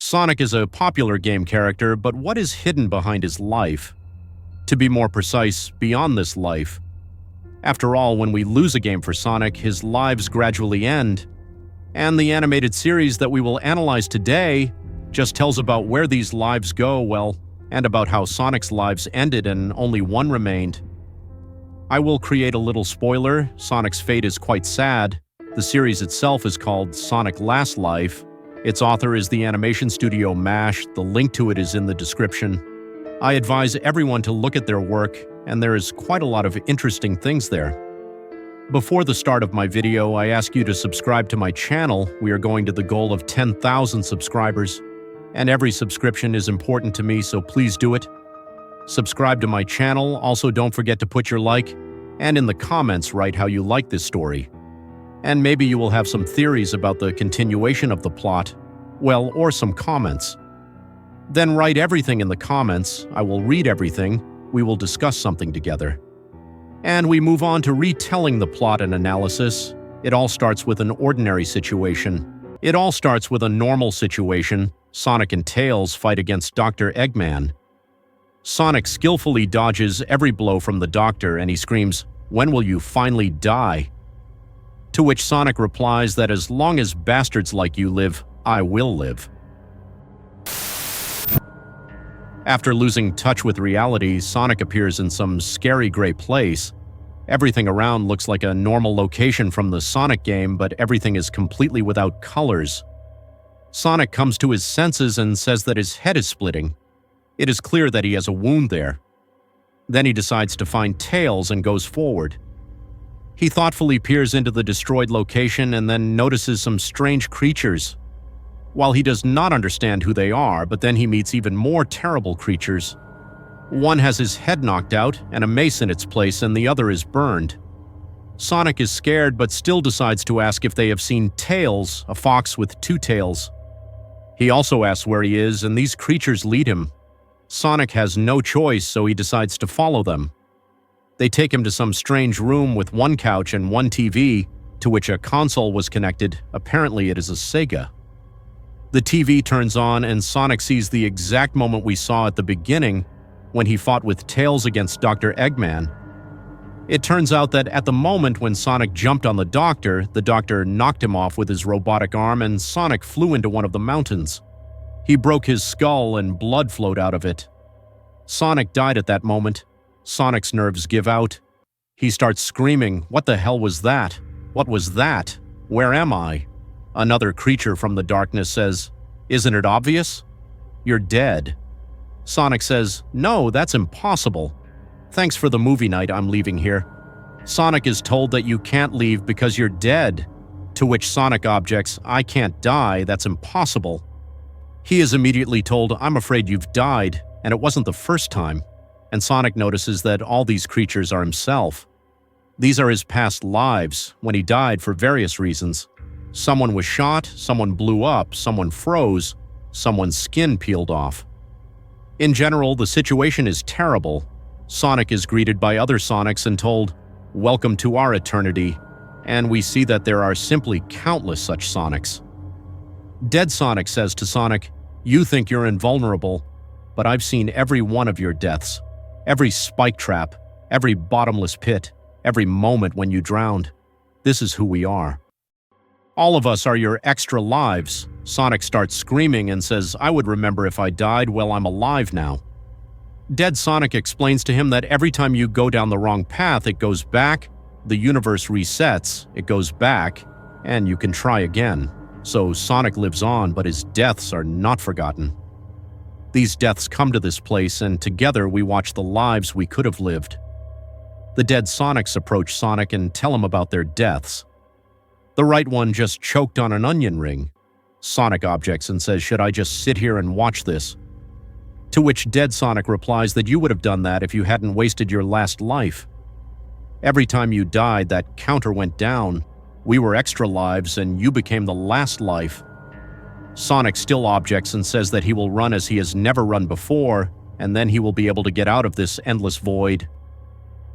Sonic is a popular game character, but what is hidden behind his life? To be more precise, beyond this life. After all, when we lose a game for Sonic, his lives gradually end. And the animated series that we will analyze today just tells about where these lives go, well, and about how Sonic's lives ended and only one remained. I will create a little spoiler. Sonic's fate is quite sad. The series itself is called Sonic Last Life. Its author is the animation studio MASH. The link to it is in the description. I advise everyone to look at their work, and there is quite a lot of interesting things there. Before the start of my video, I ask you to subscribe to my channel. We are going to the goal of 10,000 subscribers, and every subscription is important to me, so please do it. Subscribe to my channel. Also, don't forget to put your like, and in the comments write how you like this story. And maybe you will have some theories about the continuation of the plot, well, or some comments. Then write everything in the comments. I will read everything. We will discuss something together. And we move on to retelling the plot and analysis. It all starts with an ordinary situation. It all starts with a normal situation. Sonic and Tails fight against Dr. Eggman. Sonic skillfully dodges every blow from the doctor, and he screams, "When will you finally die?" To which Sonic replies that as long as bastards like you live, I will live. After losing touch with reality, Sonic appears in some scary gray place. Everything around looks like a normal location from the Sonic game, but everything is completely without colors. Sonic comes to his senses and says that his head is splitting. It is clear that he has a wound there. Then he decides to find Tails and goes forward. He thoughtfully peers into the destroyed location and then notices some strange creatures. While he does not understand who they are, but then he meets even more terrible creatures. One has his head knocked out and a mace in its place, and the other is burned. Sonic is scared but still decides to ask if they have seen Tails, a fox with two tails. He also asks where he is, and these creatures lead him. Sonic has no choice, so he decides to follow them. They take him to some strange room with one couch and one TV, to which a console was connected. Apparently it is a Sega. The TV turns on and Sonic sees the exact moment we saw at the beginning when he fought with Tails against Dr. Eggman. It turns out that at the moment when Sonic jumped on the doctor knocked him off with his robotic arm and Sonic flew into one of the mountains. He broke his skull and blood flowed out of it. Sonic died at that moment. Sonic's nerves give out. He starts screaming, "What the hell was that? What was that? Where am I?" Another creature from the darkness says, "Isn't it obvious? You're dead." Sonic says, "No, that's impossible. Thanks for the movie night, I'm leaving here." Sonic is told that you can't leave because you're dead, to which Sonic objects, "I can't die, that's impossible." He is immediately told, "I'm afraid you've died, and it wasn't the first time." And Sonic notices that all these creatures are himself. These are his past lives, when he died for various reasons. Someone was shot, someone blew up, someone froze, someone's skin peeled off. In general, the situation is terrible. Sonic is greeted by other Sonics and told, "Welcome to our eternity," and we see that there are simply countless such Sonics. Dead Sonic says to Sonic, "You think you're invulnerable, but I've seen every one of your deaths. Every spike trap, every bottomless pit, every moment when you drowned. This is who we are. All of us are your extra lives." Sonic starts screaming and says, "I would remember if I died. Well, I'm alive now." Dead Sonic explains to him that every time you go down the wrong path, it goes back, the universe resets, it goes back, and you can try again. So Sonic lives on, but his deaths are not forgotten. These deaths come to this place, and together we watch the lives we could have lived. The dead Sonics approach Sonic and tell him about their deaths. The right one just choked on an onion ring. Sonic objects and says, "Should I just sit here and watch this?" To which dead Sonic replies that you would have done that if you hadn't wasted your last life. Every time you died, that counter went down. We were extra lives, and you became the last life. Sonic still objects and says that he will run as he has never run before, and then he will be able to get out of this endless void.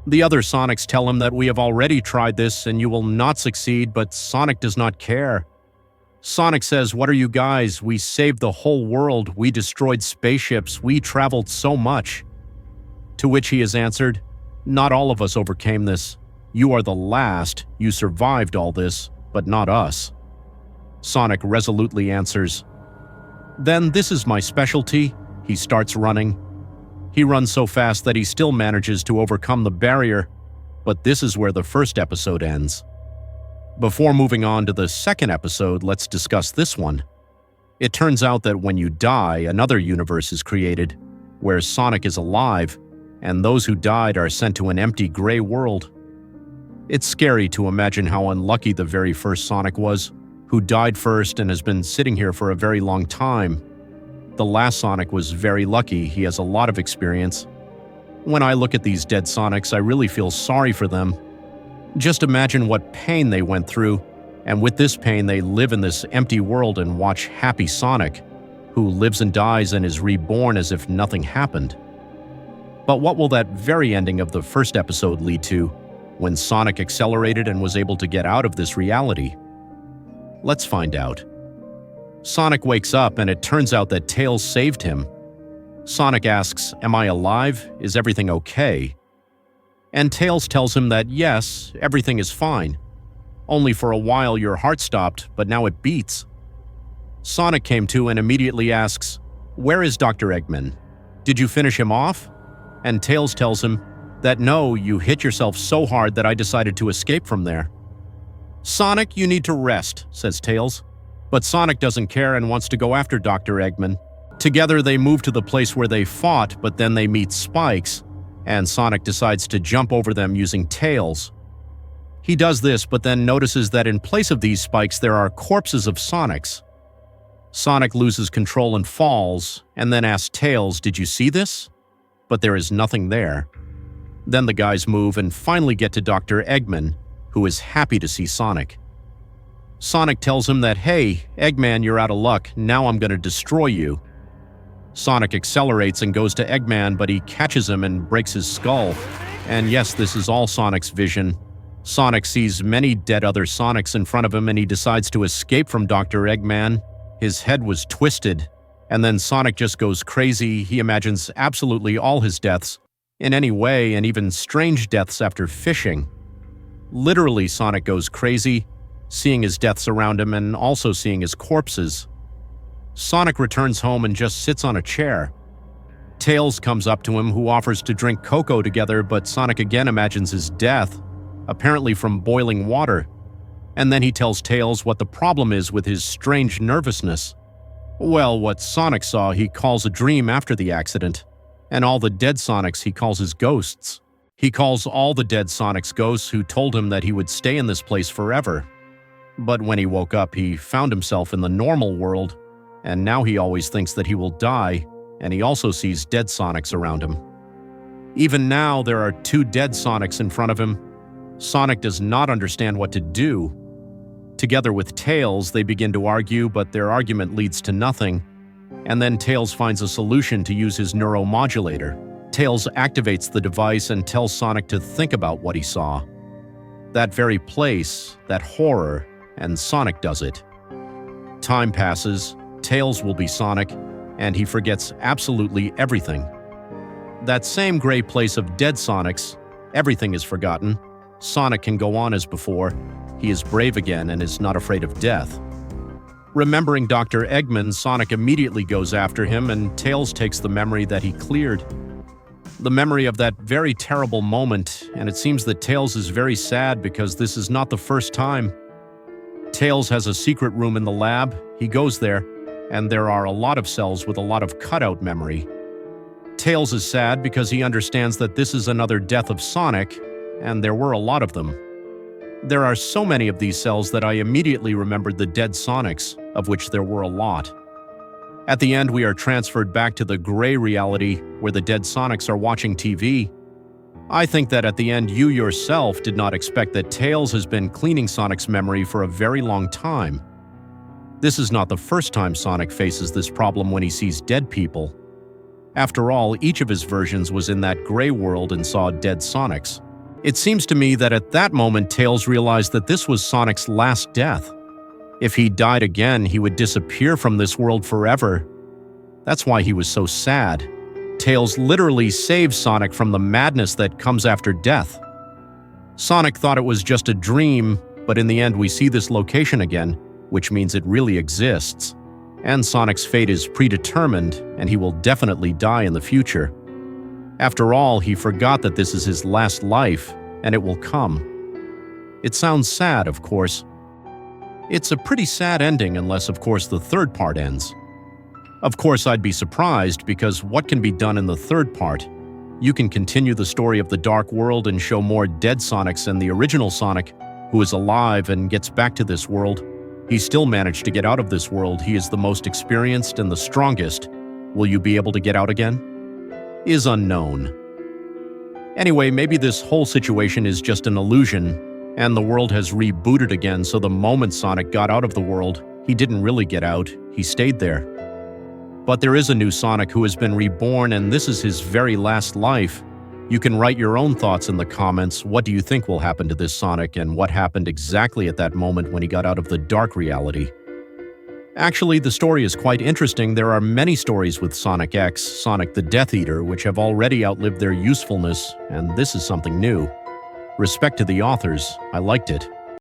The other Sonics tell him that we have already tried this and you will not succeed, but Sonic does not care. Sonic says, "What are you guys? We saved the whole world. We destroyed spaceships. We traveled so much." To which he has answered, "Not all of us overcame this. You are the last. You survived all this, but not us." Sonic resolutely answers, "Then this is my specialty." He starts running. He runs so fast that he still manages to overcome the barrier, but this is where the first episode ends. Before moving on to the second episode, let's discuss this one. It turns out that when you die, another universe is created, where Sonic is alive, and those who died are sent to an empty gray world. It's scary to imagine how unlucky the very first Sonic was, who died first and has been sitting here for a very long time. The last Sonic was very lucky. He has a lot of experience. When I look at these dead Sonics, I really feel sorry for them. Just imagine what pain they went through, and with this pain they live in this empty world and watch happy Sonic, who lives and dies and is reborn as if nothing happened. But what will that very ending of the first episode lead to, when Sonic accelerated and was able to get out of this reality? Let's find out. Sonic wakes up and it turns out that Tails saved him. Sonic asks, "Am I alive? Is everything okay?" And Tails tells him that yes, everything is fine. Only for a while your heart stopped, but now it beats. Sonic came to and immediately asks, "Where is Dr. Eggman? Did you finish him off?" And Tails tells him that no, you hit yourself so hard that I decided to escape from there. "Sonic, you need to rest," says Tails. But Sonic doesn't care and wants to go after Dr. Eggman. Together they move to the place where they fought, but then they meet spikes, and Sonic decides to jump over them using Tails. He does this, but then notices that in place of these spikes there are corpses of Sonics. Sonic loses control and falls, and then asks Tails, "Did you see this?" But there is nothing there. Then the guys move and finally get to Dr. Eggman, who is happy to see Sonic. Sonic tells him that, "Hey, Eggman, you're out of luck. Now I'm going to destroy you." Sonic accelerates and goes to Eggman, but he catches him and breaks his skull. And yes, this is all Sonic's vision. Sonic sees many dead other Sonics in front of him and he decides to escape from Dr. Eggman. His head was twisted. And then Sonic just goes crazy. He imagines absolutely all his deaths, in any way, and even strange deaths after fishing. Literally, Sonic goes crazy, seeing his deaths around him and also seeing his corpses. Sonic returns home and just sits on a chair. Tails comes up to him, who offers to drink cocoa together, but Sonic again imagines his death, apparently from boiling water. And then he tells Tails what the problem is with his strange nervousness. Well, what Sonic saw he calls a dream after the accident, and all the dead Sonics he calls his ghosts. He calls all the dead Sonics ghosts who told him that he would stay in this place forever. But when he woke up, he found himself in the normal world, and now he always thinks that he will die, and he also sees dead Sonics around him. Even now, there are 2 dead Sonics in front of him. Sonic does not understand what to do. Together with Tails, they begin to argue, but their argument leads to nothing. And then Tails finds a solution to use his neuromodulator. Tails activates the device and tells Sonic to think about what he saw. That very place, that horror, and Sonic does it. Time passes, Tails will be Sonic, and he forgets absolutely everything. That same gray place of dead Sonics, everything is forgotten. Sonic can go on as before. He is brave again and is not afraid of death. Remembering Dr. Eggman, Sonic immediately goes after him, and Tails takes the memory that he cleared. The memory of that very terrible moment, and it seems that Tails is very sad because this is not the first time. Tails has a secret room in the lab. He goes there, and there are a lot of cells with a lot of cutout memory. Tails is sad because he understands that this is another death of Sonic, and there were a lot of them. There are so many of these cells that I immediately remembered the dead Sonics, of which there were a lot. At the end, we are transferred back to the gray reality where the dead Sonics are watching TV. I think that at the end, you yourself did not expect that Tails has been cleaning Sonic's memory for a very long time. This is not the first time Sonic faces this problem when he sees dead people. After all, each of his versions was in that gray world and saw dead Sonics. It seems to me that at that moment Tails realized that this was Sonic's last death. If he died again, he would disappear from this world forever. That's why he was so sad. Tails literally saved Sonic from the madness that comes after death. Sonic thought it was just a dream, but in the end we see this location again, which means it really exists. And Sonic's fate is predetermined, and he will definitely die in the future. After all, he forgot that this is his last life, and it will come. It sounds sad, of course. It's a pretty sad ending unless, of course, the third part ends. Of course, I'd be surprised, because what can be done in the third part? You can continue the story of the Dark World and show more dead Sonics and the original Sonic, who is alive and gets back to this world. He still managed to get out of this world. He is the most experienced and the strongest. Will you be able to get out again? Is unknown. Anyway, maybe this whole situation is just an illusion, and the world has rebooted again, so the moment Sonic got out of the world, he didn't really get out, he stayed there. But there is a new Sonic who has been reborn, and this is his very last life. You can write your own thoughts in the comments. What do you think will happen to this Sonic, and what happened exactly at that moment when he got out of the dark reality? Actually, the story is quite interesting. There are many stories with Sonic X, Sonic the Death Eater, which have already outlived their usefulness, and this is something new. Respect to the authors, I liked it.